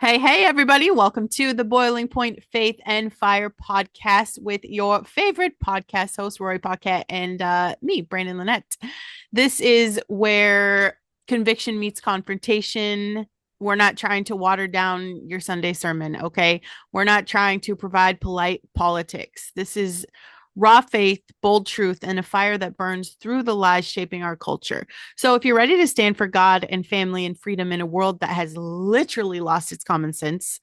Hey, hey, everybody. Welcome to the Boiling Point Faith and Fire podcast with your favorite podcast host, Rory Paquette, and me, Brandon Lynette. This is where conviction meets confrontation. We're not trying to water down your Sunday sermon, okay? We're not trying to provide polite politics. This is raw faith, bold truth, and a fire that burns through the lies shaping our culture. So if you're ready to stand for God and family and freedom in a world that has literally lost its common sense,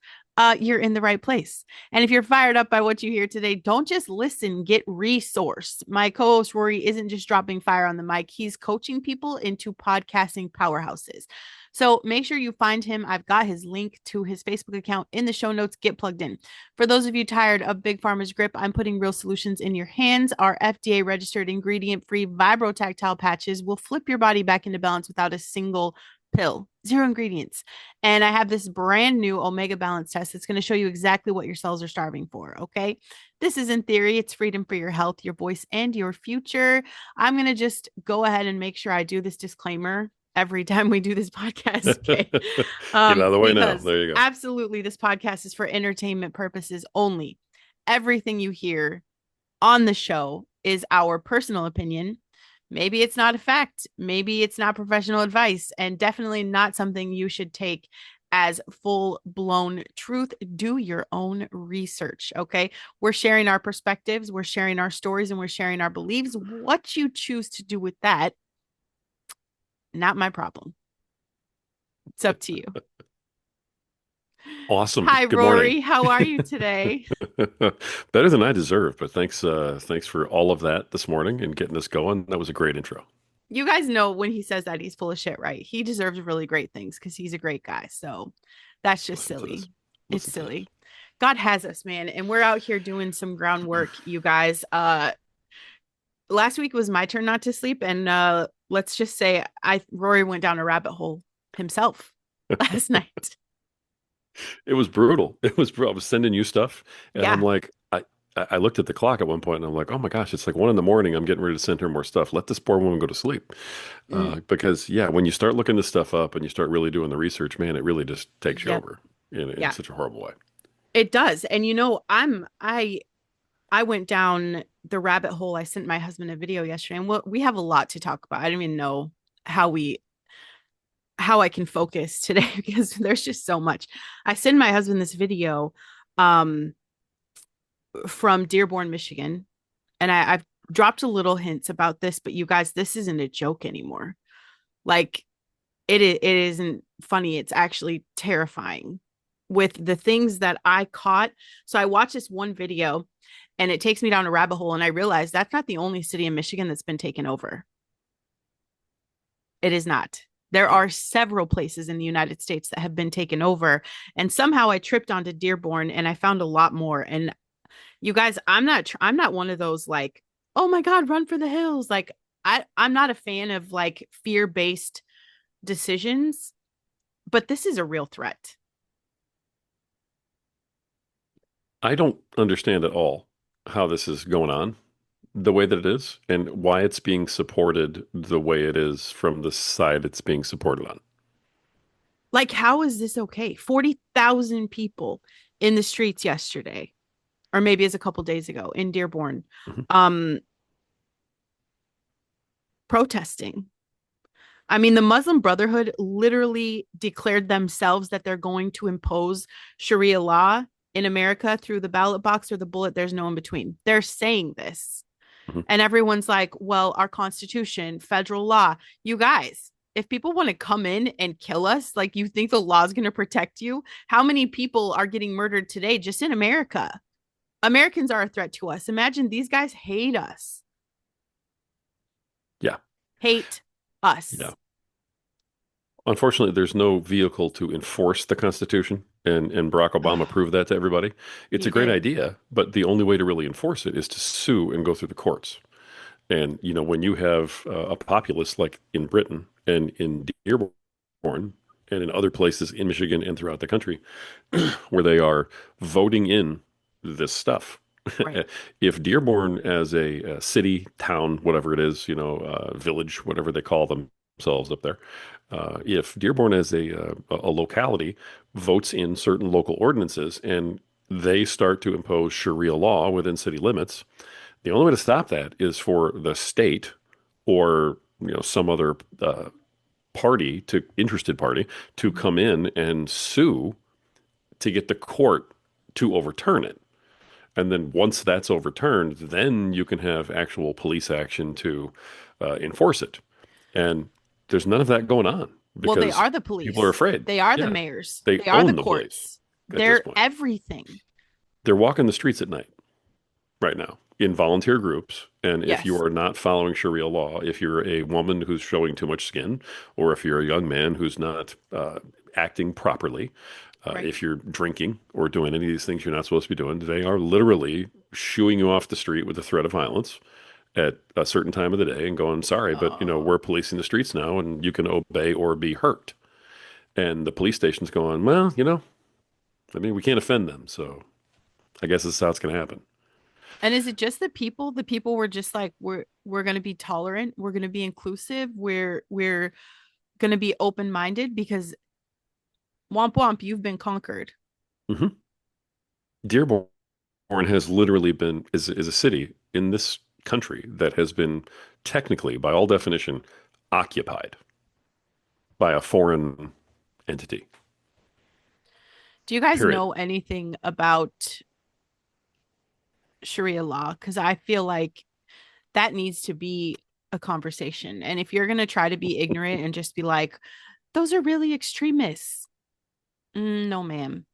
you're in the right place. And if you're fired up by what you hear today, don't just listen, get resourced. My co host Rory isn't just dropping fire on the mic, he's coaching people into podcasting powerhouses. So make sure you find him. I've got his link to his Facebook account in the show notes. Get plugged in. For those of you tired of Big Pharma's grip, I'm putting real solutions in your hands. Our FDA registered ingredient free vibrotactile patches will flip your body back into balance without a single pill, zero ingredients. And I have this brand new Omega Balance test that's going to show you exactly what your cells are starving for. Okay. This is in theory, it's freedom for your health, your voice, and your future. I'm going to just go ahead and make sure I do this disclaimer every time we do this podcast. Okay. Get it out of the way now. Because There you go. absolutely this podcast is for entertainment purposes only. Everything you hear on the show is our personal opinion. Maybe it's not a fact. Maybe it's not professional advice, and definitely not something you should take as full blown truth. Do your own research. Okay. We're sharing our perspectives, we're sharing our stories, and we're sharing our beliefs. What you choose to do with that, not my problem. It's up to you. Awesome. Hi, Good morning. Rory. How are you today? Better than I deserve, but thanks for all of that this morning and getting us going. That was a great intro. You guys know when he says that he's full of shit, right? He deserves really great things because he's a great guy. So that's just Listen to this. silly. It's Listen to this. silly. God has us, man, and we're out here doing some groundwork, you guys. Last week was my turn not to sleep, and let's just say I Rory went down a rabbit hole himself last night. It was brutal. It was brutal. I was sending you stuff, and I'm Yeah. like, I looked at the clock at one point, and I'm like, oh my gosh, it's like 1 in the morning. I'm getting ready to send her more stuff. Let this poor woman go to sleep. Mm, Because yeah, when you start looking this stuff up and you start really doing the research, man, it really just takes you yep. over in Yeah. such a horrible way. It does. And you know, I went down the rabbit hole. I sent my husband a video yesterday, and we have a lot to talk about. I don't even know how we how I can focus today because there's just so much. I sent my husband this video um from Dearborn, Michigan, and I've dropped a little hints about this, but you guys, this isn't a joke anymore. Like it isn't funny. It's actually terrifying with the things that I caught. So I watched this one video and it takes me down a rabbit hole, and I realized that's not the only city in Michigan that's been taken over. It is not. There Yeah. are several places in the United States that have been taken over. And somehow I tripped onto Dearborn and I found a lot more. And you guys, I'm not one of those like, oh my God, run for the hills. Like I'm not a fan of like fear-based decisions, but this is a real threat. I don't understand at all how this is going on the way that it is and why it's being supported the way it is from the side it's being supported on. Like, how is this okay? 40,000 people in the streets yesterday, or maybe it's a couple days ago in Dearborn, Mhm. um, protesting. I mean, the Muslim Brotherhood literally declared themselves that they're going to impose Sharia law in America through the ballot box or the bullet. There's no in between. They're saying this. Mhm. And everyone's like, well, our constitution, federal law. You guys, if people want to come in and kill us, like you think the law is going to protect you? How many people are getting murdered today just in America? Americans are a threat to us. Imagine these guys hate us, Yeah. hate Yeah. us. Unfortunately, there's no vehicle to enforce the Constitution, and Barack Obama Oh, proved that to everybody. It's he a great did. idea, but the only way to really enforce it is to sue and go through the courts. And when you have a populace like in Britain and in Dearborn and in other places in Michigan and throughout the country where they are voting in this stuff. Right. If Dearborn, as a city, town, whatever it is, village, whatever they call themselves up there, If Dearborn as a locality votes in certain local ordinances and they start to impose Sharia law within city limits, the only way to stop that is for the state or some other interested party, to Mhm. come in and sue to get the court to overturn it. And then once that's overturned, then you can have actual police action to enforce it. And there's none of that going on Well, they because are the people are police. afraid. They are the Yeah, mayors. they They are the own the place courts. at this They're point. everything. They're walking the streets at night right now in volunteer groups. And if you Yes. are not following Sharia law, if you're a woman who's showing too much skin, or if you're a young man who's not acting properly, Right. if you're drinking or doing any of these things you're not supposed to be doing, they are literally shooing you off the street with the threat of violence at a certain time of the day and going, sorry, but Oh. we're policing the streets now and you can obey or be hurt. And the police station's going, well, I mean, we can't offend them. So I guess this is how it's going to happen. And is it just the people? The people were just like, we're gonna be tolerant, we're gonna be inclusive, we're gonna be open-minded because womp womp, you've been conquered. Hmm. Dearborn has literally is a city in this country that has been technically, by all definition, occupied by a foreign entity. Do you guys Period. know anything about Sharia law? Because I feel like that needs to be a conversation. And if you're gonna try to be ignorant and just be like, those are really extremists. No, ma'am.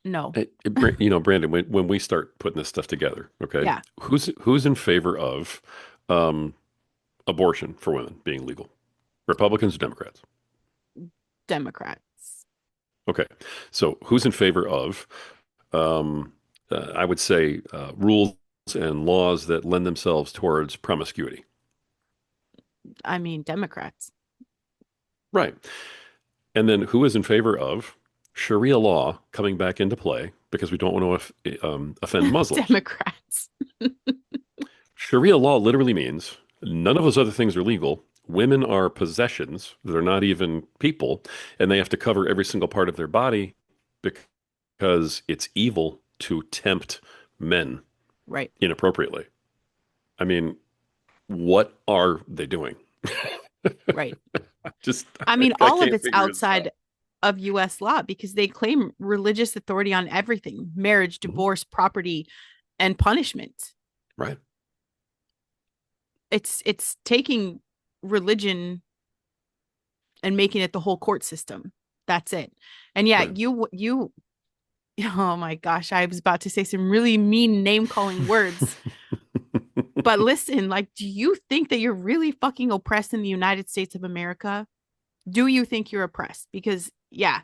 No. Brandon, when we start putting this stuff together, okay, Yeah. who's in favor of um, abortion for women being legal? Republicans or Democrats? Democrats. Okay, so who's in favor of, um, I would say, rules and laws that lend themselves towards promiscuity? I mean, Democrats. Right. And then who is in favor of Sharia law coming back into play because we don't want to offend Muslims? Democrats. Sharia law literally means none of those other things are legal. Women are possessions. They're not even people, and they have to cover every single part of their body because it's evil to tempt men Right. inappropriately. I mean, what are they doing? Right. Just, I mean, I all of can't it's figure this outside out. of US law because they claim religious authority on everything: marriage, Mhm. divorce, property, and punishment. Right. It's taking religion and making it the whole court system. That's it. And yeah, Right. you oh my gosh, I was about to say some really mean name calling words. But listen, like, do you think that you're really fucking oppressed in the United States of America? Do you think you're oppressed? Because, yeah,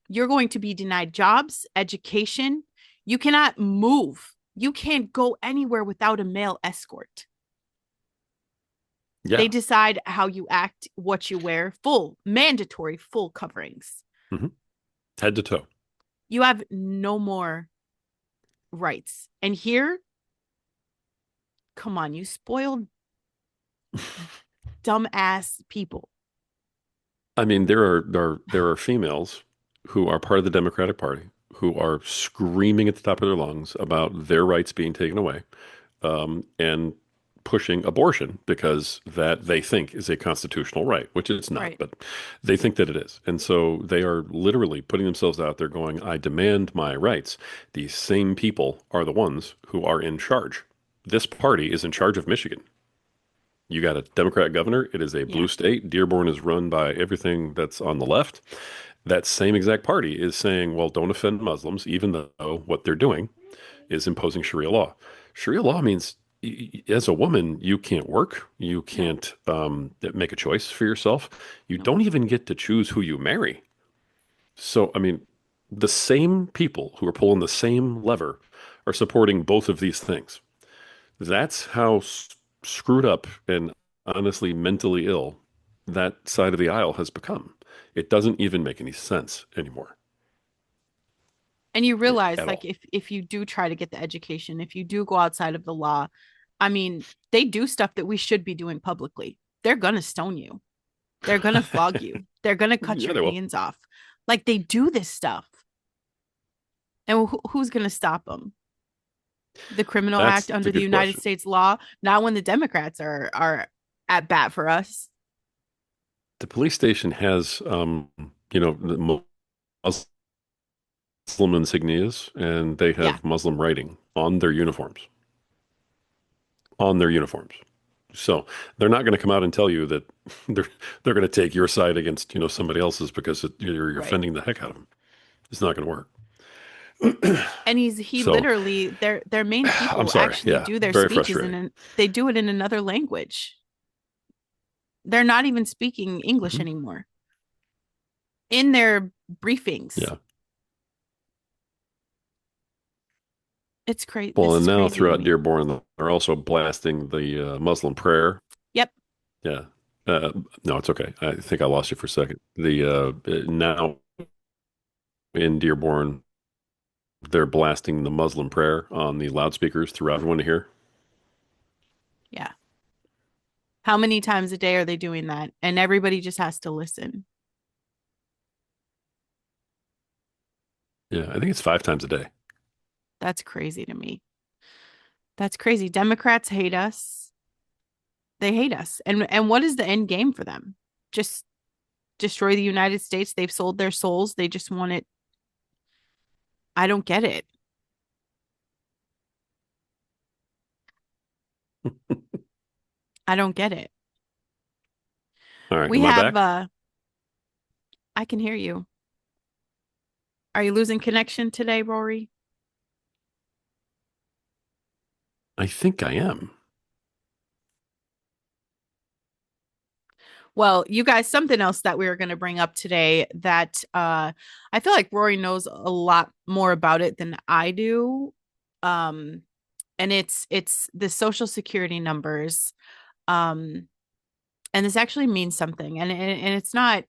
you're going to be denied jobs, education. You cannot move. You can't go anywhere without a male escort. They Yeah. decide how you act, what you wear, full, mandatory, full coverings. Hmm. Head to toe. You have no more rights. And here, come on, you spoiled dumbass people. I mean, there are females who are part of the Democratic Party who are screaming at the top of their lungs about their rights being taken away, and pushing abortion because that they think is a constitutional right, which it's not, Right. but they think that it is. And so they are literally putting themselves out there going, I demand my rights. These same people are the ones who are in charge. This party is in charge of Michigan. You got a Democrat governor. It is a blue Yeah. state. Dearborn is run by everything that's on the left. That same exact party is saying, well, don't offend Muslims, even though what they're doing is imposing Sharia law. Sharia law means as a woman, you can't work. You No, can't make a choice for yourself. You no. don't even get to choose who you marry. So, I mean, the same people who are pulling the same lever are supporting both of these things. That's how screwed up and honestly mentally ill that side of the aisle has become. It doesn't even make any sense anymore And you realize, at like, all. if you do try to get the education, if you do go outside of the law, I mean, they do stuff that we should be doing publicly. They're gonna stone you. They're gonna flog you. They're gonna cut Yeah, your they will. hands off. Like they do this stuff. And who's gonna stop them? The Criminal Act That's a under the good United question. States law. Not when the Democrats are at bat for us. The police station has, the Muslim insignias, and they Yeah, have Muslim writing on their uniforms. On their uniforms. So they're not going to come out and tell you that they're they're going to take your side against somebody else's because you're right. offending the heck out of them. It's not going to work. And he So literally their main I'm people sorry. actually Yeah, do their very speeches frustrating. they do it in another language. They're not even speaking English Mhm. anymore in their briefings. Yeah. It's crazy. Well, This and is now crazy to throughout me. Dearborn, they're also blasting the Muslim prayer. Yep. Yeah. No, it's okay. I think I lost you for a second. The now in Dearborn, they're blasting the Muslim prayer on the loudspeakers throughout everyone to hear. Yeah. How many times a day are they doing that? And everybody just has to listen. Yeah, I think it's 5 times a day. That's crazy to me. That's crazy. Democrats hate us. They hate us. And what is the end game for them? Just destroy the United States. They've sold their souls. They just want it. I don't get it. I don't get it. All right, We am I have back? I can hear you. Are you losing connection today, Rory? I think I am. Well, you guys, something else that we were going to bring up today that I feel like Rory knows a lot more about it than I do. Um, and it's the social security numbers. Um, and this actually means something, and it's not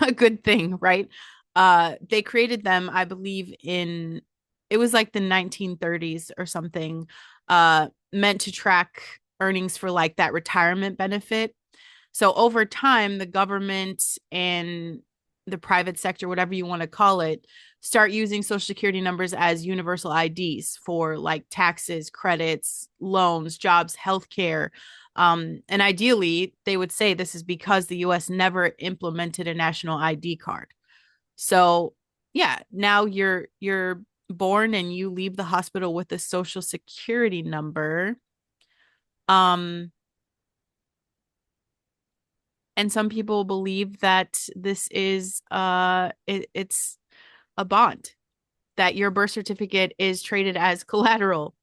a good thing, right? They created them, I believe, in it was like the 1930s or something, meant to track earnings for like that retirement benefit. So over time, the government and the private sector, whatever you want to call it, start using social security numbers as universal IDs for like taxes, credits, loans, jobs, healthcare. And ideally, they would say this is because the US never implemented a national ID card. So yeah, now you're born and you leave the hospital with a social security number. Um, and some people believe that this is it's a bond, that your birth certificate is traded as collateral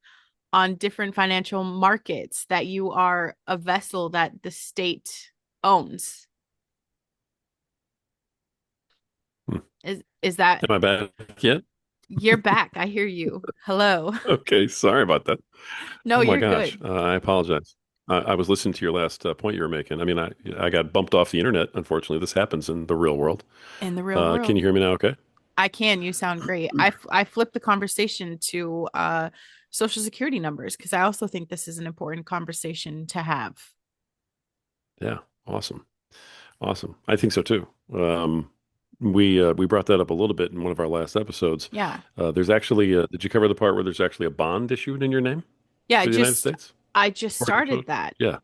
on different financial markets, that you are a vessel that the state owns. Hmm. Is that Am I back yet? you're back? I hear you. Hello. Okay, sorry about that. No, Oh my you're gosh, good. I apologize. I was listening to your last point you were making. I mean, I got bumped off the internet. Unfortunately, this happens in the real world. In the real Can world, you hear me now? Okay. I can. You sound great. I flipped the conversation to social security numbers because I also think this is an important conversation to have. Yeah. Awesome. Awesome. I think so too. We brought that up a little bit in one of our last episodes. Yeah. There's actually did you cover the part where there's actually a bond issued in your name Yeah, for the United States? I just Or- started that. Yeah.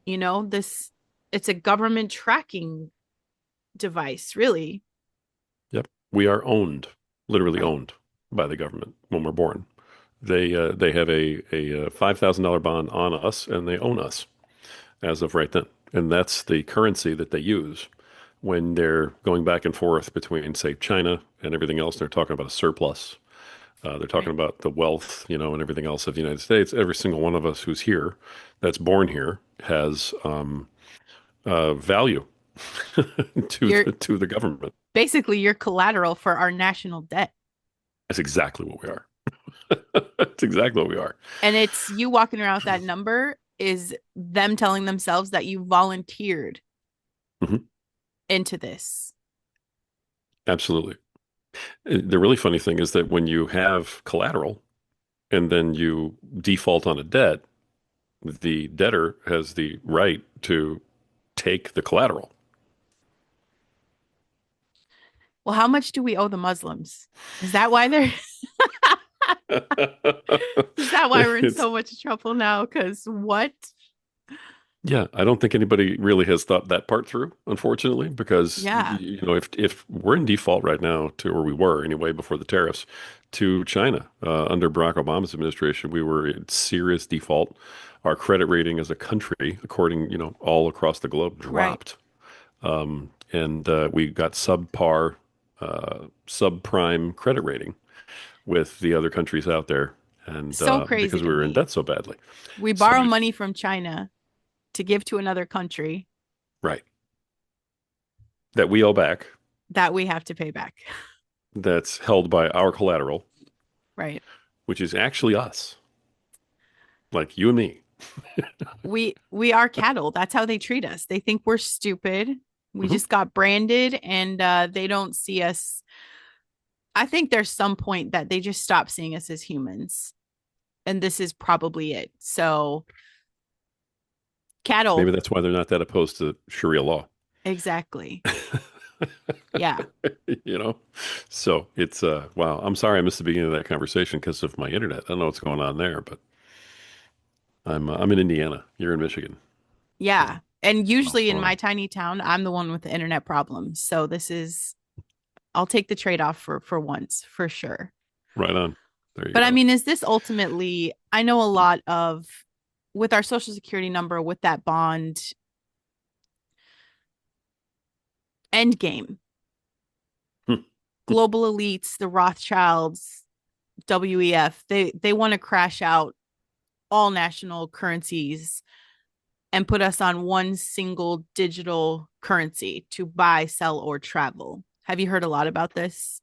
This it's a government tracking device, really. Yep. We are owned, literally Right. owned by the government when we're born. They have a $5,000 bond on us, and they own us as of right then. And that's the currency that they use when they're going back and forth between, say, China and everything else. They're talking about a surplus. They're talking Right. about the wealth, and everything else of the United States. Every single one of us who's here, that's born here, has value to You're the government. basically your collateral for our national debt. That's exactly what we are. That's exactly what we are. And it's you walking around with that number is them telling themselves that you volunteered Mhm. into this. Absolutely. The really funny thing is that when you have collateral and then you default on a debt, the debtor has the right to take the collateral. Well, how much do we owe the Muslims? Is that why they're is that why we're in It's so much trouble now? Because what? Yeah, I don't think anybody really has thought that part through, unfortunately, because Yeah, if we're in default right now to, or we were anyway before the tariffs, to China under Barack Obama's administration, we were in serious default. Our credit rating as a country, according all across the globe, right. dropped, and we got subprime credit rating with the other countries out there, and So crazy because to we were in me. debt so badly. We So borrow money from China to give to another country right, that we owe back. that we have to pay back. That's held by our collateral, Right. which is actually us, like you and me. We are cattle. That's how they treat us. They think we're stupid. We Mhm. just got branded and they don't see us. I think there's some point that they just stop seeing us as humans. And this is probably it. So, Maybe cattle, that's why they're not that opposed to Sharia law. exactly. Yeah. You know, so it's wow. I'm sorry I missed the beginning of that conversation because of my internet. I don't know what's going on there, but I'm in Indiana. You're in Michigan, Yeah. so And miles usually in going my on. tiny town, I'm the one with the internet problems. So this is I'll take the trade-off for once, for sure. Right on. There you But I go. mean, is this ultimately, I know a lot of with our social security number, with that bond end game, Hmm. global elites, the Rothschilds, WEF, they want to crash out all national currencies and put us on one single digital currency to buy, sell, or travel. Have you heard a lot about this?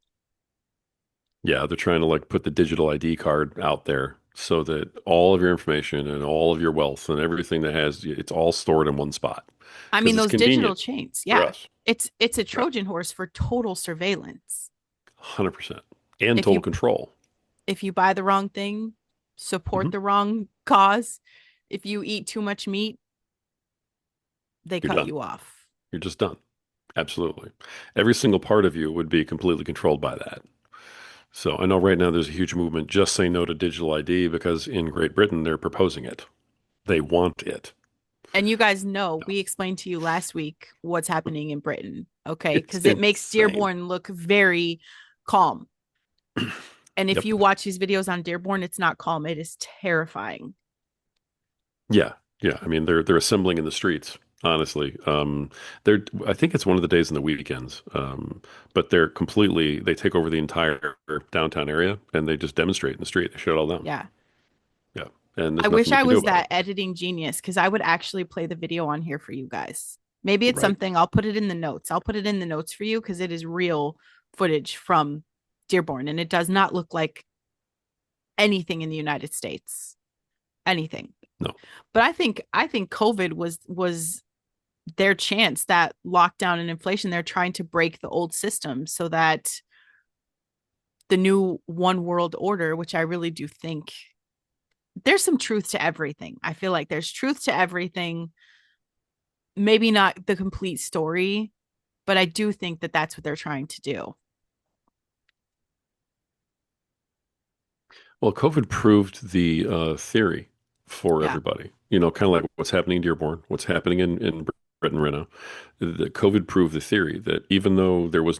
Yeah, they're trying to like put the digital ID card out there so that all of your information and all of your wealth and everything that has it's all stored in one spot I mean, because it's those digital convenient chains, for yeah. us. It's a Yeah, Trojan horse for total surveillance. 100%. And If total you control. if you buy the wrong thing, support Hmm. the wrong cause, if you eat too much meat, they You're cut done. you off. You're just done. Absolutely. Every single part of you would be completely controlled by that. So I know right now there's a huge movement just say no to digital ID because in Great Britain they're proposing it. They want it. And you guys know, No, we explained to you last week what's happening in Britain, okay? it's Because it makes insane. Dearborn look very calm. And if Yep. you watch these videos on Dearborn, it's not calm. It is terrifying. Yeah, yeah. I mean, they're assembling in the streets. Honestly, they're. I think it's one of the days in the weekends. But they're completely. They take over the entire downtown area and they just demonstrate in the street. They shut it all down. Yeah. Yeah, and I there's wish nothing you I can do was about it. that editing genius because I would actually play the video on here for you guys. Maybe it's Right? something I'll put it in the notes. I'll put it in the notes for you because it is real footage from Dearborn and it does not look like anything in the United States. Anything. No. But I think COVID was their chance, that lockdown and inflation. They're trying to break the old system so that the new one world order, which I really do think there's some truth to everything. I feel like there's truth to everything. Maybe not the complete story, but I do think that that's what they're trying to do. Well, COVID proved the theory for Yeah. everybody. Kind of like what's happening in Dearborn, what's happening in Britain right now. The COVID proved the theory that even though there was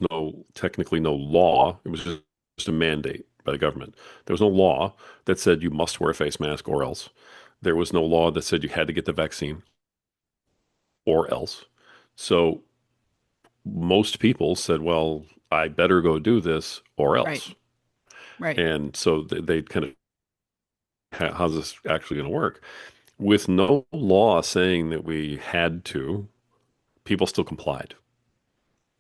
technically no law, it was just a mandate by the government. There was no law that said you must wear a face mask or else. There was no law that said you had to get the vaccine or else. So most people said, well, I better go do this or Right. else. Right. And so they kind of, how's this actually going to work? With no law saying that we had to, people still complied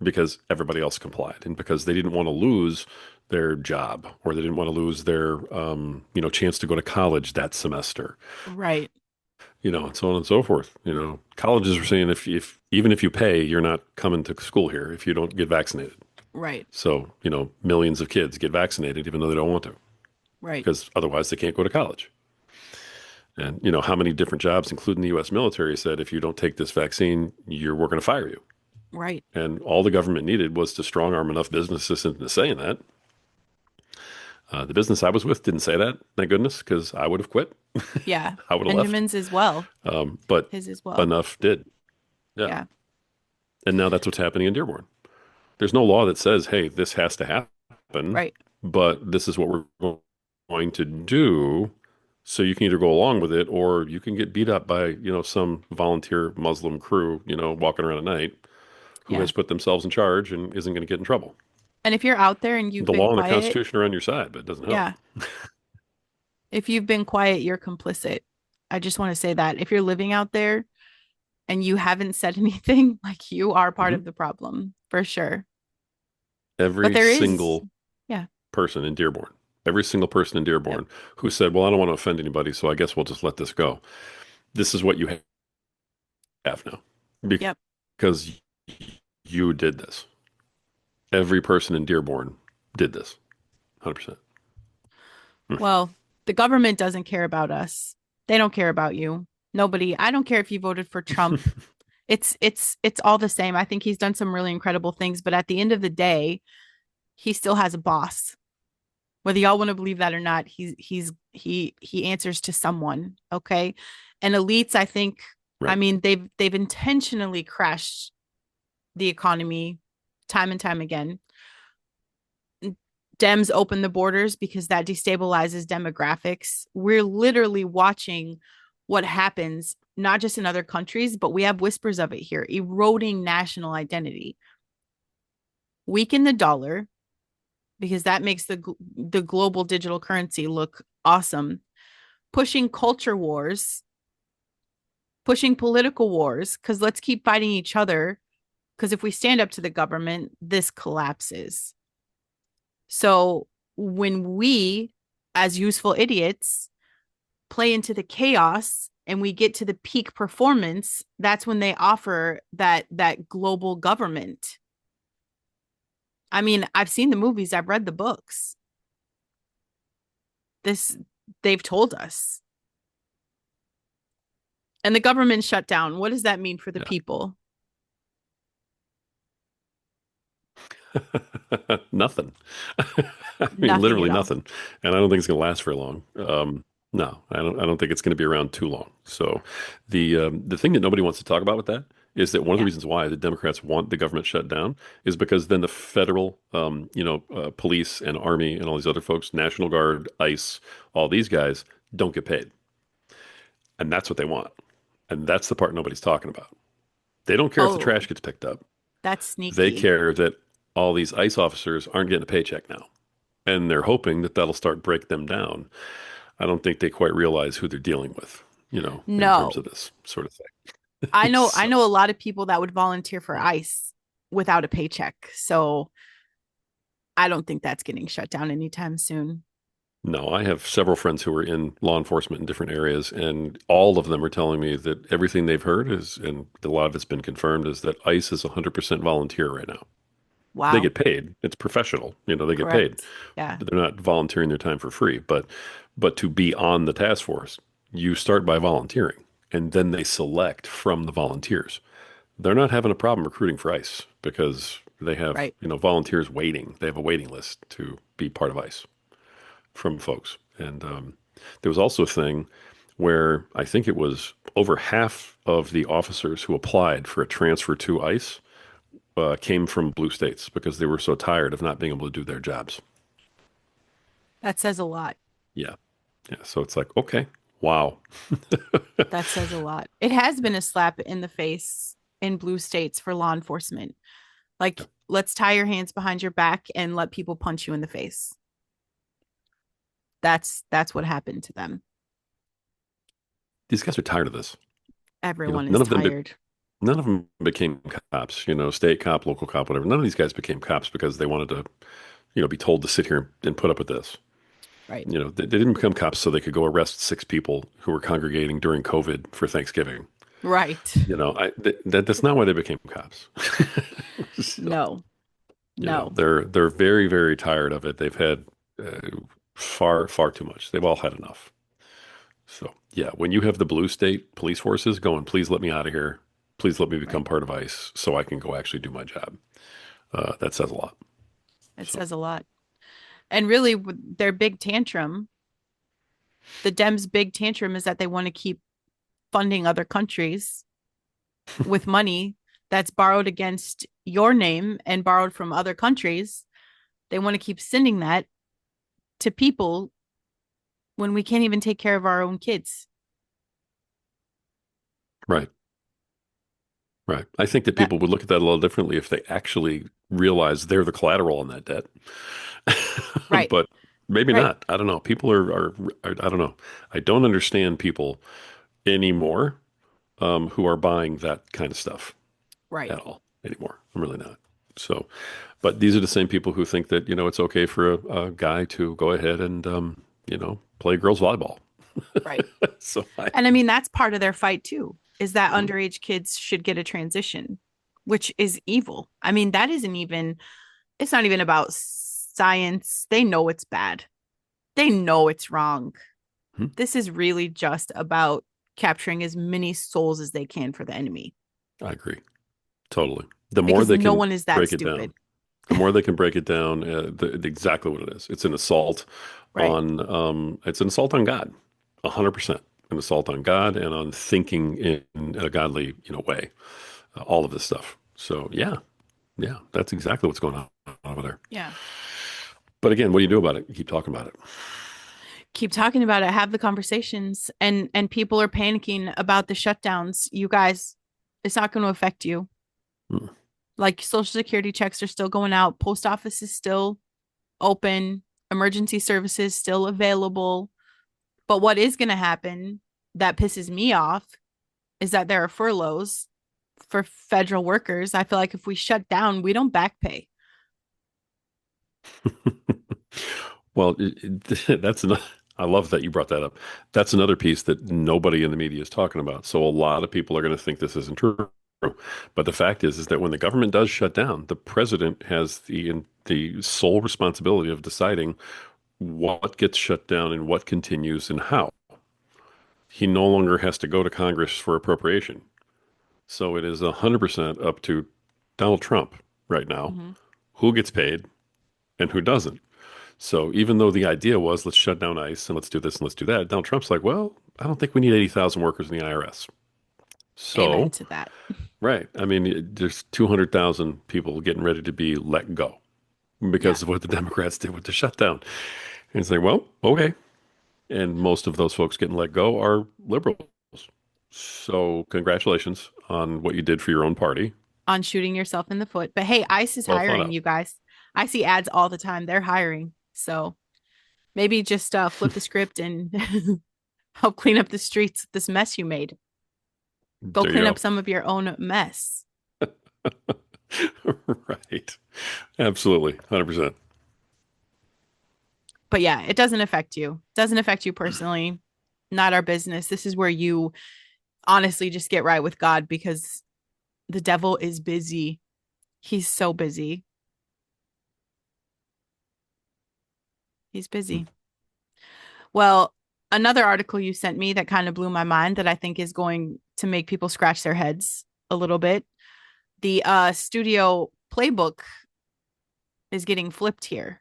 because everybody else complied and because they didn't want to lose their job or they didn't want to lose their chance to go to college that semester, Right. and so on and so forth. Colleges are saying if even if you pay, you're not coming to school here if you don't get vaccinated. Right. So, millions of kids get vaccinated even though they don't want to Right. because otherwise they can't go to college. And how many different jobs, including the U.S. military, said if you don't take this vaccine, we're going to fire you. Right. And all the government needed was to strong arm enough businesses into saying that. The business I was with didn't say that, thank goodness, because I would have quit. Yeah. I would have left. Benjamin's as well. But His as well. enough did. Yeah. Yeah. And now that's what's happening in Dearborn. There's no law that says, hey, this has to happen, Right. but this is what we're going to do. So you can either go along with it or you can get beat up by, some volunteer Muslim crew, walking around at night who Yeah. has put themselves in charge and isn't going to get in trouble. And if you're out there and you've The been law and the quiet, Constitution are on your side, but it doesn't help. yeah. If you've been quiet, you're complicit. I just want to say that. If you're living out there and you haven't said anything, like you are part Mhm. of the problem for sure. But Every there is, single yeah. person in Dearborn, every single person in Yep. Dearborn who said, well, I don't want to offend anybody, so I guess we'll just let this go. This is what you have now Yep. because you did this. Every person in Dearborn did this. 100%. Well, the government doesn't care about us. They don't care about you. Nobody. I don't care if you voted for Trump. It's all the same. I think he's done some really incredible things, but at the end of the day, he still has a boss. Whether y'all want to believe that or not, he answers to someone, okay? And elites, I think, I Right. mean, they've intentionally crashed the economy time and time again. Dems open the borders because that destabilizes demographics. We're literally watching what happens not just in other countries, but we have whispers of it here, eroding national identity. Weaken the dollar because that makes the global digital currency look awesome. Pushing culture wars, pushing political wars because let's keep fighting each other because if we stand up to the government, this collapses. So when we as useful idiots play into the chaos and we get to the peak performance, that's when they offer that global government. I mean, I've seen the movies, I've read the books. This they've told us. And the government shut down. What does that mean for the Yeah. people? Nothing. I mean, Nothing at literally all. nothing. And I don't think it's going to last very long. No, I don't. I don't think it's going to be around too long. So, the thing that nobody wants to talk about with that is that one of the Yeah. reasons why the Democrats want the government shut down is because then the federal, police and army and all these other folks, National Guard, ICE, all these guys don't get paid, and that's what they want. And that's the part nobody's talking about. They don't care if the Oh, trash gets picked up. that's They sneaky. care that all these ICE officers aren't getting a paycheck now. And they're hoping that that'll start break them down. I don't think they quite realize who they're dealing with, in terms No. of this sort of thing. I So, know a lot of people that would volunteer for ICE without a paycheck. So I don't think that's getting shut down anytime soon. no, I have several friends who are in law enforcement in different areas, and all of them are telling me that everything they've heard is, and a lot of it's been confirmed, is that ICE is 100% volunteer right now. They Wow. get paid. It's professional. They get paid. Correct. Yeah. They're not volunteering their time for free, but to be on the task force, you start by volunteering, and then they select from the volunteers. They're not having a problem recruiting for ICE because they have, Right. volunteers waiting. They have a waiting list to be part of ICE from folks. And there was also a thing where I think it was over half of the officers who applied for a transfer to ICE came from blue states because they were so tired of not being able to do their jobs. That says a lot. Yeah. Yeah. So it's like, okay, wow. That says a lot. It has been a slap in the face in blue states for law enforcement. Like, let's tie your hands behind your back and let people punch you in the face. That's what happened to them. These guys are tired of this. Everyone is None of them, tired. none of them became cops. State cop, local cop, whatever. None of these guys became cops because they wanted to, be told to sit here and put up with this. Right. They didn't become cops so they could go arrest six people who were congregating during COVID for Thanksgiving. Right. That's not why they became cops. So, No. No. they're very, very tired of it. They've had far, far too much. They've all had enough. So, yeah, when you have the blue state police forces going, please let me out of here. Please let me become Right. part of ICE so I can go actually do my job. That says a lot. It So, says a lot. And really, with their big tantrum, the Dems' big tantrum is that they want to keep funding other countries with money that's borrowed against your name and borrowed from other countries. They want to keep sending that to people when we can't even take care of our own kids. right. Right. I think that That people would look at that a little differently if they actually realize they're the collateral on that debt. right, But maybe right, not. I don't know. People are I don't know. I don't understand people anymore who are buying that kind of stuff right, at all anymore. I'm really not. So, but these are the same people who think that, it's okay for a guy to go ahead and, play girls volleyball. right. So I, And I mean, that's part of their fight too, is that Mhm. underage kids should get a transition, which is evil. I mean, that isn't even, it's not even about science. They know it's bad, they know it's wrong. Mhm. This is really just about capturing as many souls as they can for the enemy I agree. Totally. The more because they no can one is that break it stupid. down, the more they can break it down, exactly what it is. It's an assault Right. it's an assault on God, 100%. An assault on God and on thinking in a godly, way. All of this stuff. So yeah, yeah, that's exactly what's going on over there. Yeah. But again, what do you do about it? You keep talking about it. Keep talking about it, have the conversations, and people are panicking about the shutdowns. You guys, it's not going to affect you. Hmm. Like social security checks are still going out, post office is still open, emergency services still available. But what is going to happen that pisses me off is that there are furloughs for federal workers. I feel like if we shut down, we don't back pay. Well, that's another. I love that you brought that up. That's another piece that nobody in the media is talking about. So a lot of people are going to think this isn't true. But the fact is that when the government does shut down, the president has the sole responsibility of deciding what gets shut down and what continues and how. He no longer has to go to Congress for appropriation. So it is 100% up to Donald Trump right now Mm-hmm. who gets paid and who doesn't. So even though the idea was let's shut down ICE and let's do this and let's do that, Donald Trump's like, well, I don't think we need 80,000 workers in the IRS. Amen So, to that. right. I mean, there's 200,000 people getting ready to be let go Yeah. because of what the Democrats did with the shutdown. And it's like, well, okay. And most of those folks getting let go are liberals. So congratulations on what you did for your own party. On shooting yourself in the foot. But hey, ICE is Well thought hiring out. you guys. I see ads all the time. They're hiring. So maybe just flip the script and help clean up the streets, this mess you made. Go There clean up you some of your own mess. go. Right. Absolutely. 100%. But yeah, it doesn't affect you. It doesn't affect you personally. Not our business. This is where you honestly just get right with God because the devil is busy. He's so busy. He's busy. Well, another article you sent me that kind of blew my mind that I think is going to make people scratch their heads a little bit. The studio playbook is getting flipped here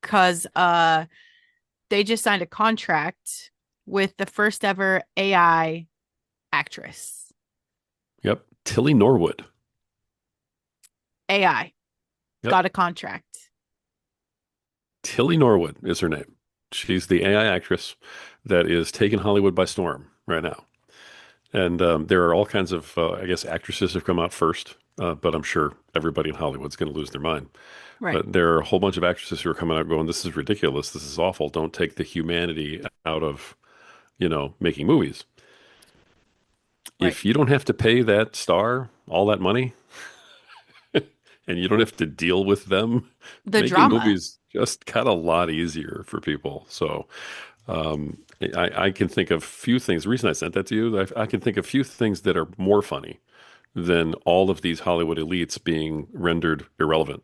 because they just signed a contract with the first ever AI actress. Yep. Tilly Norwood. AI Yep. got a contract. Tilly Norwood is her name. She's the AI actress that is taking Hollywood by storm right now. And there are all kinds of, I guess, actresses have come out first, but I'm sure everybody in Hollywood's going to lose their mind. Right, But there are a whole bunch of actresses who are coming out going, this is ridiculous. This is awful. Don't take the humanity out of, making movies. right. If you don't have to pay that star all that money and you don't have to deal with them, The making drama. movies just got a lot easier for people. So I can think of few things. The reason I sent that to you, I can think of few things that are more funny than all of these Hollywood elites being rendered irrelevant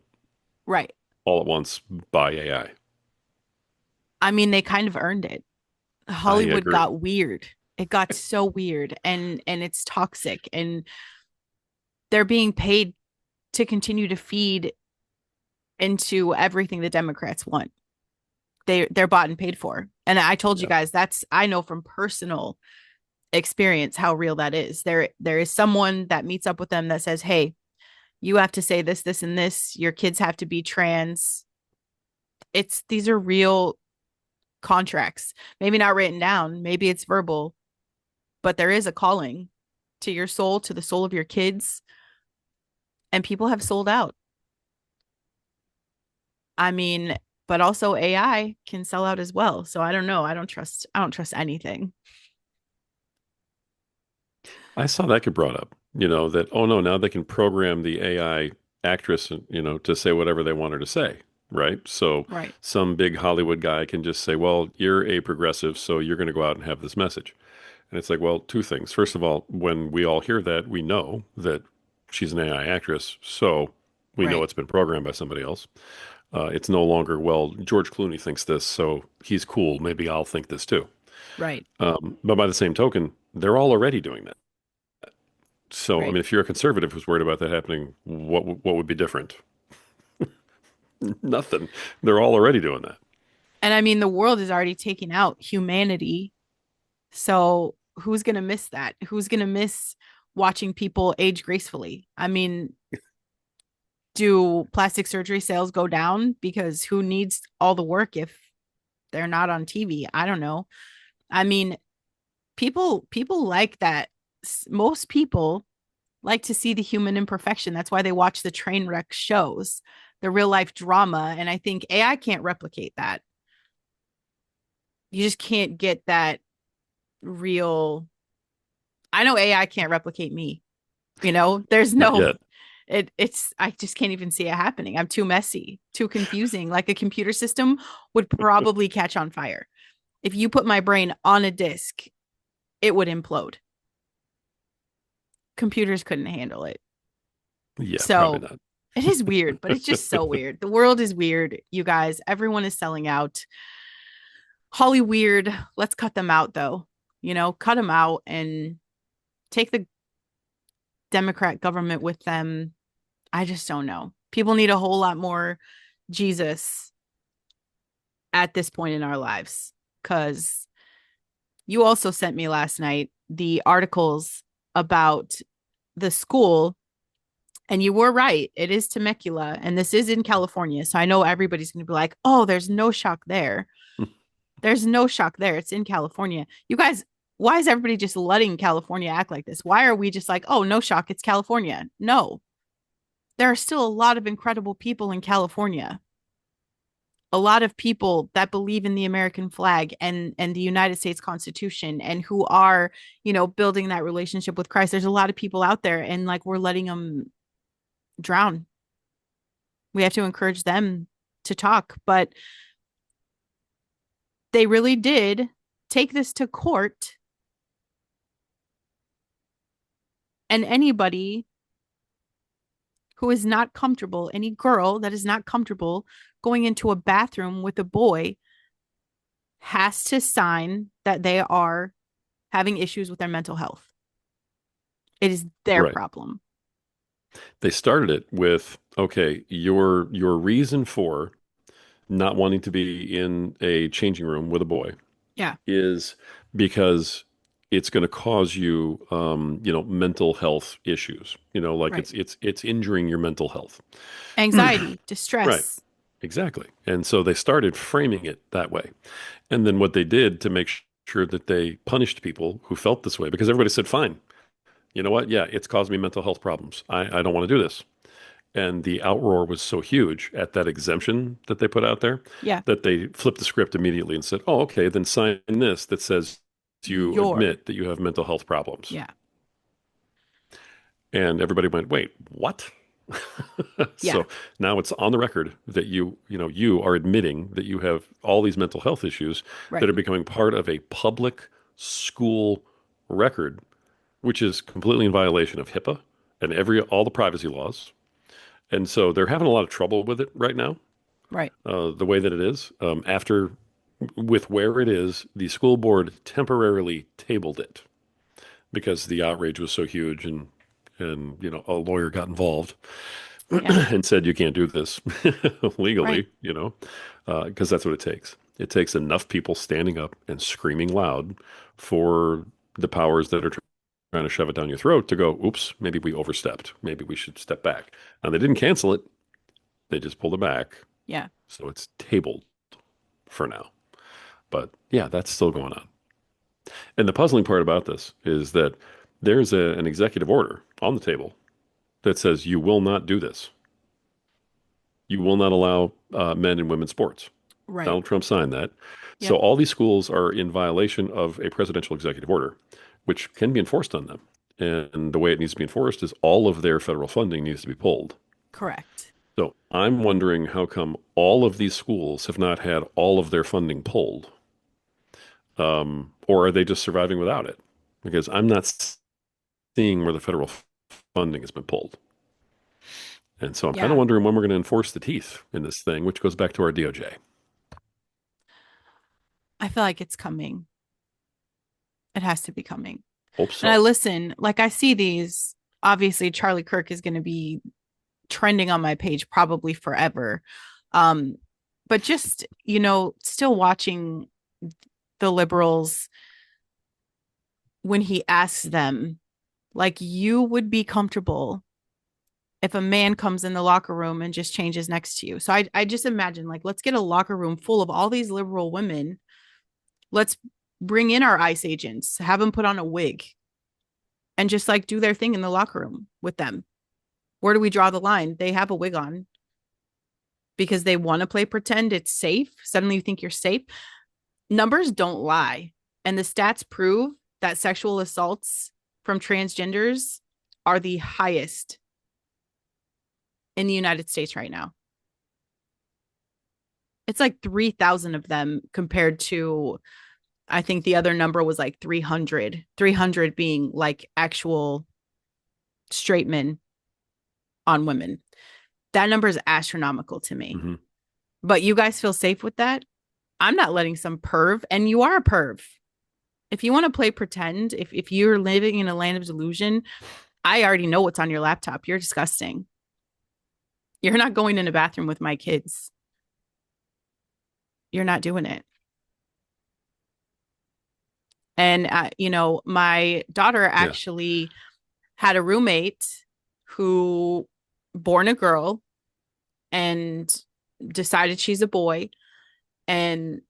Right. all at once by AI. I mean, they kind of earned it. I Hollywood agree. got weird. It got so weird and it's toxic and they're being paid to continue to feed into everything the Democrats want. They're bought and paid for. And I told you Yeah. guys that's I know from personal experience how real that is. There is someone that meets up with them that says, "Hey, you have to say this, this, and this. Your kids have to be trans." It's these are real contracts. Maybe not written down, maybe it's verbal, but there is a calling to your soul, to the soul of your kids, and people have sold out. I mean, but also AI can sell out as well. So I don't know. I don't trust anything. I saw that get brought up, that, oh no, now they can program the AI actress, to say whatever they want her to say, right? So Right. some big Hollywood guy can just say, well, you're a progressive, so you're going to go out and have this message. And it's like, well, two things. First of all, when we all hear that, we know that she's an AI actress, so we know Right. it's been programmed by somebody else. It's no longer, well, George Clooney thinks this, so he's cool. Maybe I'll think this too. Right. But by the same token, they're all already doing that. So, I Right. mean, if you're a conservative who's worried about that happening, what would be different? Nothing. They're all already doing that. And I mean, the world is already taking out humanity. So who's going to miss that? Who's going to miss watching people age gracefully? I mean, do plastic surgery sales go down because who needs all the work if they're not on TV? I don't know. I mean, people like that. Most people like to see the human imperfection. That's why they watch the train wreck shows, the real life drama. And I think AI can't replicate that. You just can't get that real. I know AI can't replicate me. There's Not no yet. it's I just can't even see it happening. I'm too messy, too confusing. Like a computer system would probably catch on fire. If you put my brain on a disk, it would implode. Computers couldn't handle it. Yeah, probably So not. it is weird, but it's just so weird. The world is weird, you guys. Everyone is selling out. Holly weird. Let's cut them out though. Cut them out and take the Democrat government with them. I just don't know. People need a whole lot more Jesus at this point in our lives because you also sent me last night the articles about the school. And you were right. It is Temecula, and this is in California. So I know everybody's going to be like, oh, there's no shock there. There's no shock there. It's in California. You guys, why is everybody just letting California act like this? Why are we just like, oh, no shock, it's California? No, there are still a lot of incredible people in California. A lot of people that believe in the American flag and the United States Constitution and who are, building that relationship with Christ. There's a lot of people out there, and like we're letting them drown. We have to encourage them to talk, but they really did take this to court, and anybody who is not comfortable, any girl that is not comfortable going into a bathroom with a boy has to sign that they are having issues with their mental health. It is their Right. problem. They started it with, okay, your reason for not wanting to be in a changing room with a boy Yeah. is because it's going to cause you, mental health issues. Like Right. it's injuring your mental health. Anxiety, Right. distress. Exactly. And so they started framing it that way. And then what they did to make sure that they punished people who felt this way, because everybody said, fine, you know what? Yeah, it's caused me mental health problems. I don't want to do this. And the outroar was so huge at that exemption that they put out there Yeah. that they flipped the script immediately and said, oh, okay, then sign this that says you Your. admit that you have mental health problems. Yeah. And everybody went, wait, what? Yeah. So now it's on the record that you are admitting that you have all these mental health issues that Right. are becoming part of a public school record, which is completely in violation of HIPAA and all the privacy laws. And so they're having a lot of trouble with it right now, Right. the way that it is. After with where it is, the school board temporarily tabled it because the outrage was so huge, and and a lawyer got involved Yeah. and said you can't do this Right. legally, because that's what it takes. It takes enough people standing up and screaming loud for the powers that are trying to shove it down your throat to go, oops, maybe we overstepped. Maybe we should step back. And they didn't cancel it. They just pulled it back. Yeah. So it's tabled for now. But yeah, that's still going on. And the puzzling part about this is that there's an executive order on the table that says you will not do this. You will not allow men and women's sports. Right. Donald Trump signed that. So Yep. all these schools are in violation of a presidential executive order, which can be enforced on them. And the way it needs to be enforced is all of their federal funding needs to be pulled. Correct. So I'm wondering how come all of these schools have not had all of their funding pulled, or are they just surviving without it? Because I'm not seeing where the federal funding has been pulled. And so I'm kind of Yeah. wondering when we're going to enforce the teeth in this thing, which goes back to our DOJ. I feel like it's coming. It has to be coming. Hope And I so. listen, like I see these. Obviously, Charlie Kirk is going to be trending on my page probably forever. Um, but just, still watching the liberals when he asks them, like, you would be comfortable if a man comes in the locker room and just changes next to you. So I just imagine, like, let's get a locker room full of all these liberal women. Let's bring in our ICE agents, have them put on a wig and just like do their thing in the locker room with them. Where do we draw the line? They have a wig on because they want to play pretend it's safe. Suddenly you think you're safe. Numbers don't lie. And the stats prove that sexual assaults from transgenders are the highest in the United States right now. It's like 3,000 of them compared to, I think the other number was like 300, 300 being like actual straight men on women. That number is astronomical to me. Hmm. But you guys feel safe with that? I'm not letting some perv, and you are a perv. If you want to play pretend, if you're living in a land of delusion, I already know what's on your laptop. You're disgusting. You're not going in a bathroom with my kids. You're not doing it. And, my daughter Yeah. actually had a roommate who born a girl and decided she's a boy. And,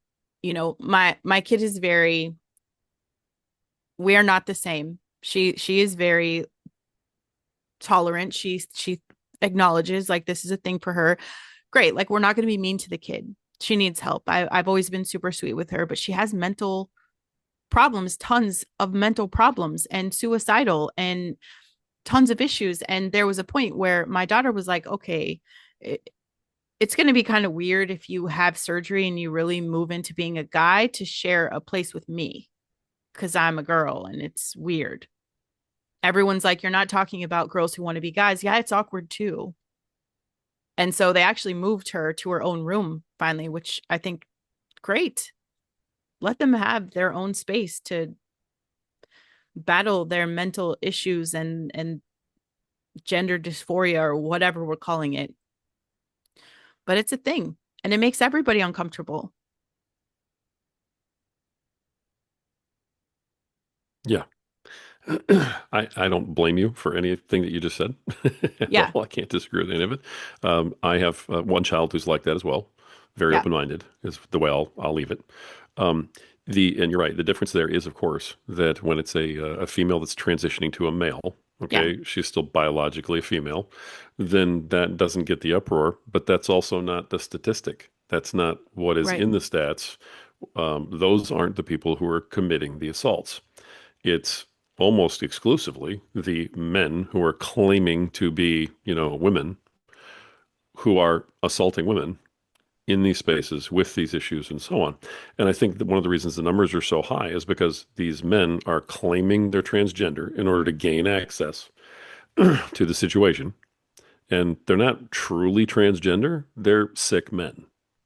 my kid is very, we are not the same. She is very tolerant. She acknowledges like this is a thing for her. Great. Like we're not going to be mean to the kid. She needs help. I've always been super sweet with her, but she has mental problems, tons of mental problems and suicidal and tons of issues. And there was a point where my daughter was like, okay, it's going to be kind of weird if you have surgery and you really move into being a guy to share a place with me because I'm a girl and it's weird. Everyone's like, you're not talking about girls who want to be guys. Yeah, it's awkward too. And so they actually moved her to her own room finally, which I think great. Let them have their own space to battle their mental issues and gender dysphoria or whatever we're calling it. But it's a thing and it makes everybody uncomfortable. Yeah. I don't blame you for anything that you just said at Yeah. all. I can't disagree with any of it. I have one child who's like that as well. Very Yeah. open-minded is the way I'll leave it. Um, and you're right. The difference there is, of course, that when it's a female that's transitioning to a male, Yeah. okay, she's still biologically a female, then that doesn't get the uproar. But that's also not the statistic. That's not what is Right. in the stats. Those aren't the people who are committing the assaults. It's almost exclusively the men who are claiming to be, women who are assaulting women in these spaces with these issues and so on. And I think that one of the reasons the numbers are so high is because these men are claiming they're transgender in order to gain access to the situation. And they're not truly transgender, they're sick men.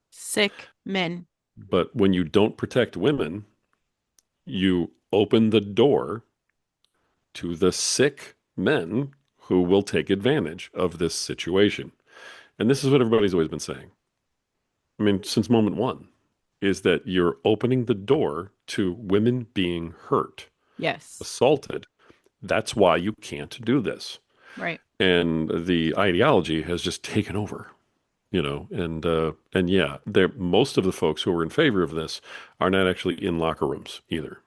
Sick men. But when you don't protect women, you open the door to the sick men who will take advantage of this situation. And this is what everybody's always been saying. I mean, since moment one, is that you're opening the door to women being hurt, Yes. assaulted. That's why you can't do this. Right. And the ideology has just taken over, and yeah, there most of the folks who are in favor of this are not actually in locker rooms either.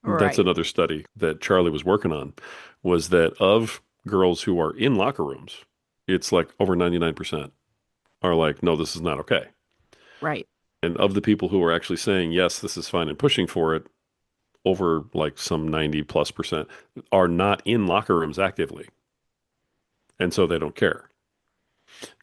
That's Right. another study that Charlie was working on, was that of girls who are in locker rooms, it's like over 99% are like, no, this is not okay. Right. And of the people who are actually saying, yes, this is fine and pushing for it, over like some 90+% are not in locker rooms actively. And so they don't care.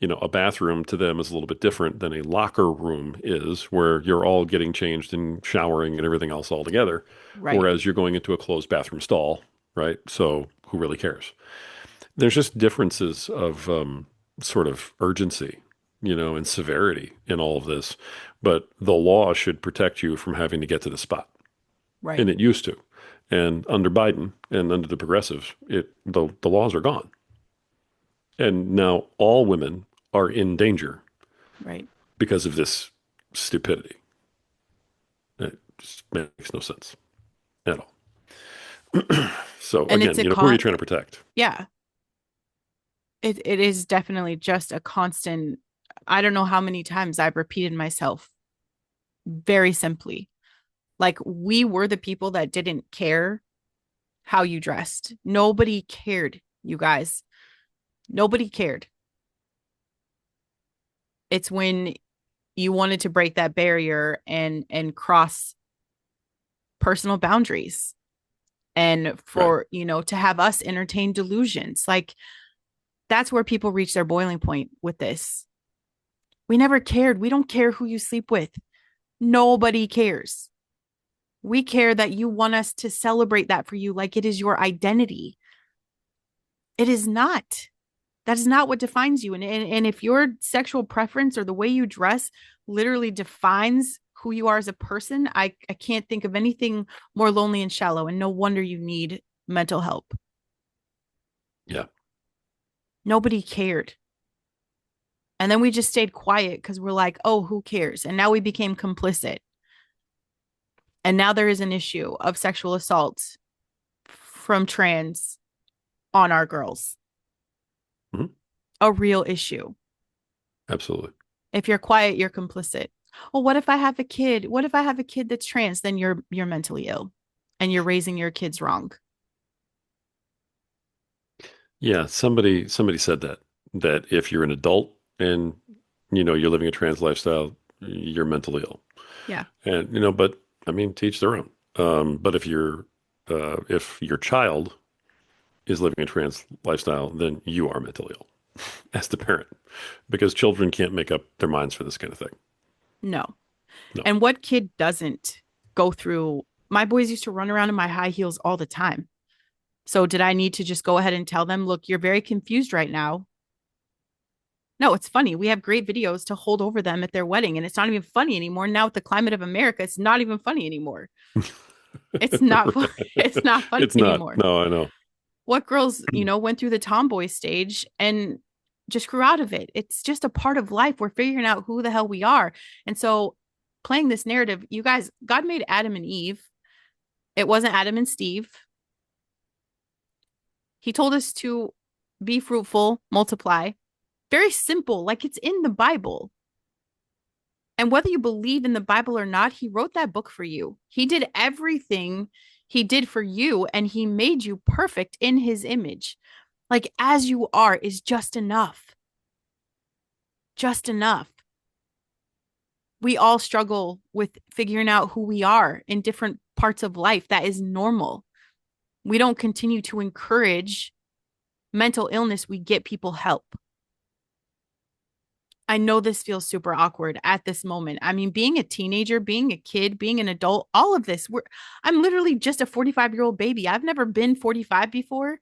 A bathroom to them is a little bit different than a locker room is, where you're all getting changed and showering and everything else all together. Right. Whereas you're going into a closed bathroom stall, right? So who really cares? There's just differences of sort of urgency, and severity in all of this. But the law should protect you from having to get to the spot. Right. And it used to. And under Biden and under the progressives, the laws are gone. And now all women are in danger Right. because of this stupidity. It just makes no sense at all. So And it's again, a who are you con trying to protect? yeah. It is definitely just a constant. I don't know how many times I've repeated myself very simply. Like, we were the people that didn't care how you dressed. Nobody cared, you guys. Nobody cared. It's when you wanted to break that barrier and cross personal boundaries, and Right. for, to have us entertain delusions. Like, that's where people reach their boiling point with this. We never cared. We don't care who you sleep with. Nobody cares. We care that you want us to celebrate that for you like it is your identity. It is not. That is not what defines you. And if your sexual preference or the way you dress literally defines who you are as a person, I can't think of anything more lonely and shallow. And no wonder you need mental help. Yeah. Nobody cared. And then we just stayed quiet because we're like, oh, who cares? And now we became complicit. And now there is an issue of sexual assault from trans on our girls, Mhm. a real issue. Absolutely. If you're quiet, you're complicit. Well, what if I have a kid? What if I have a kid that's trans? Then you're mentally ill and you're raising your kids wrong. Yeah. Somebody said that if you're an adult and you're living a trans lifestyle, you're mentally ill. Yeah. And but I mean, teach their own. But if your child is living a trans lifestyle, then you are mentally ill as the parent, because children can't make up their minds for this kind of thing. No. No. And what kid doesn't go through? My boys used to run around in my high heels all the time. So did I need to just go ahead and tell them, look, you're very confused right now? No, it's funny. We have great videos to hold over them at their wedding, and it's not even funny anymore. Now with the climate of America, it's not even funny anymore. It's not it's not funny It's not. anymore. No, I know. What girls, went through the tomboy stage and just grew out of it. It's just a part of life. We're figuring out who the hell we are. And so playing this narrative, you guys, God made Adam and Eve. It wasn't Adam and Steve. He told us to be fruitful, multiply. Very simple, like it's in the Bible. And whether you believe in the Bible or not, he wrote that book for you. He did everything he did for you, and he made you perfect in his image. Like, as you are is just enough. Just enough. We all struggle with figuring out who we are in different parts of life. That is normal. We don't continue to encourage mental illness. We get people help. I know this feels super awkward at this moment. I mean, being a teenager, being a kid, being an adult, all of this, I'm literally just a 45-year-old baby. I've never been 45 before.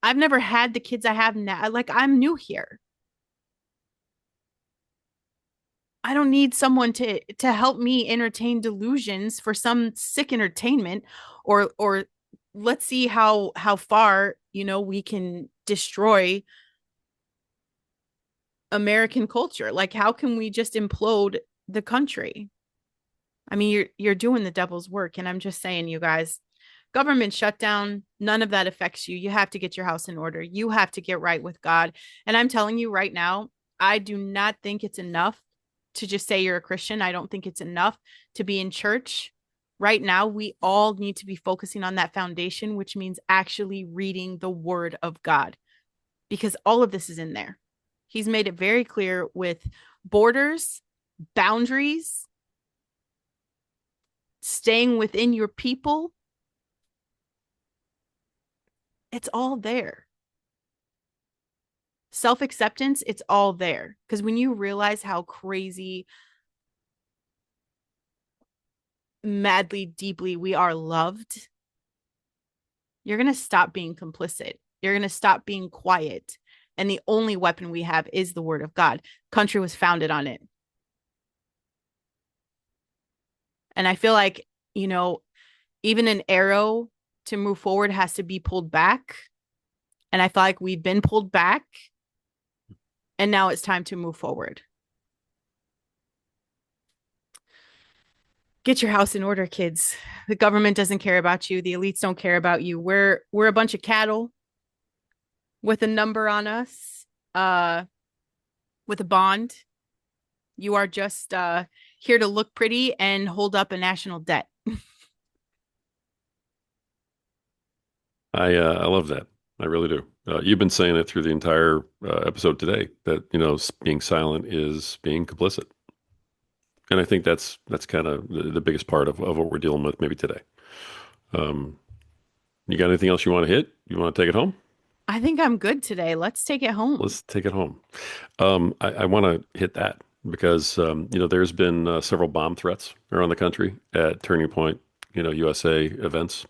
I've never had the kids I have now. Like, I'm new here. I don't need someone to help me entertain delusions for some sick entertainment, or let's see how far, we can destroy American culture? Like, how can we just implode the country? I mean, you're doing the devil's work, and I'm just saying, you guys, government shutdown, none of that affects you. You have to get your house in order. You have to get right with God. And I'm telling you right now, I do not think it's enough to just say you're a Christian. I don't think it's enough to be in church. Right now, we all need to be focusing on that foundation, which means actually reading the word of God, because all of this is in there. He's made it very clear with borders, boundaries, staying within your people. It's all there. Self acceptance, it's all there. Because when you realize how crazy, madly, deeply we are loved, you're going to stop being complicit. You're going to stop being quiet. And the only weapon we have is the word of God. Country was founded on it. And I feel like, you know, even an arrow to move forward has to be pulled back. And I feel like we've been pulled back. And now it's time to move forward. Get your house in order, kids. The government doesn't care about you. The elites don't care about you. We're a bunch of cattle with a number on us, uh, with a bond. You are just here to look pretty and hold up a national debt. I love that. I really do. You've been saying it through the entire episode today that being silent is being complicit, and I think that's kind of the biggest part of what we're dealing with maybe today. Um, you got anything else you want to hit? You want to take it home? I think I'm good today. Let's take it home. Let's take it home. I want to hit that because there's been several bomb threats around the country at Turning Point, USA events.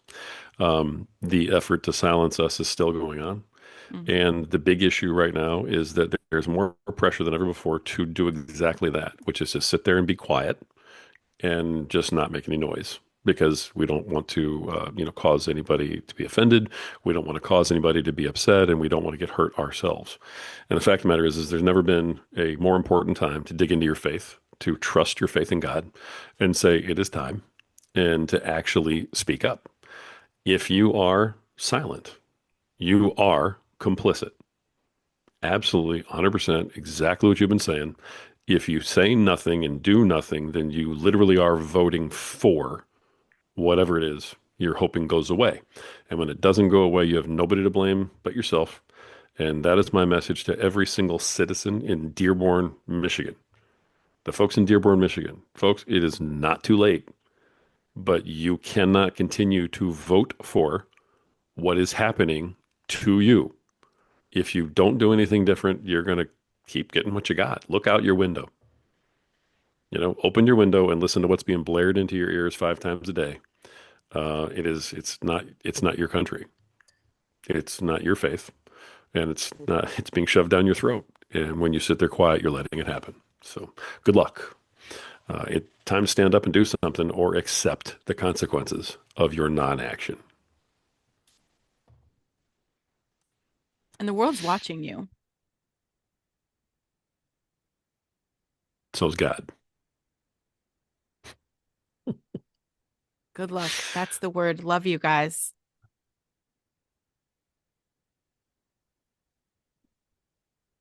The effort to silence us is still going on. Mm. And the big issue right now is that there's more pressure than ever before to do exactly that, which is to sit there and be quiet and just not make any noise because we don't want to, cause anybody to be offended. We don't want to cause anybody to be upset, and we don't want to get hurt ourselves. And the fact of the matter is there's never been a more important time to dig into your faith, to trust your faith in God, and say it is time, and to actually speak up. If you are silent, you are complicit. Absolutely, 100%, exactly what you've been saying. If you say nothing and do nothing, then you literally are voting for whatever it is you're hoping goes away. And when it doesn't go away, you have nobody to blame but yourself. And that is my message to every single citizen in Dearborn, Michigan. The folks in Dearborn, Michigan. Folks, it is not too late, but you cannot continue to vote for what is happening to you. If you don't do anything different, you're going to keep getting what you got. Look out your window. Open your window and listen to what's being blared into your ears 5 times a day. It's not your country. It's not your faith, and it's being shoved down your throat. And when you sit there quiet, you're letting it happen. So good luck. It's time to stand up and do something or accept the consequences of your non-action. And the world's watching you. So's God. Good luck. That's the word. Love you guys.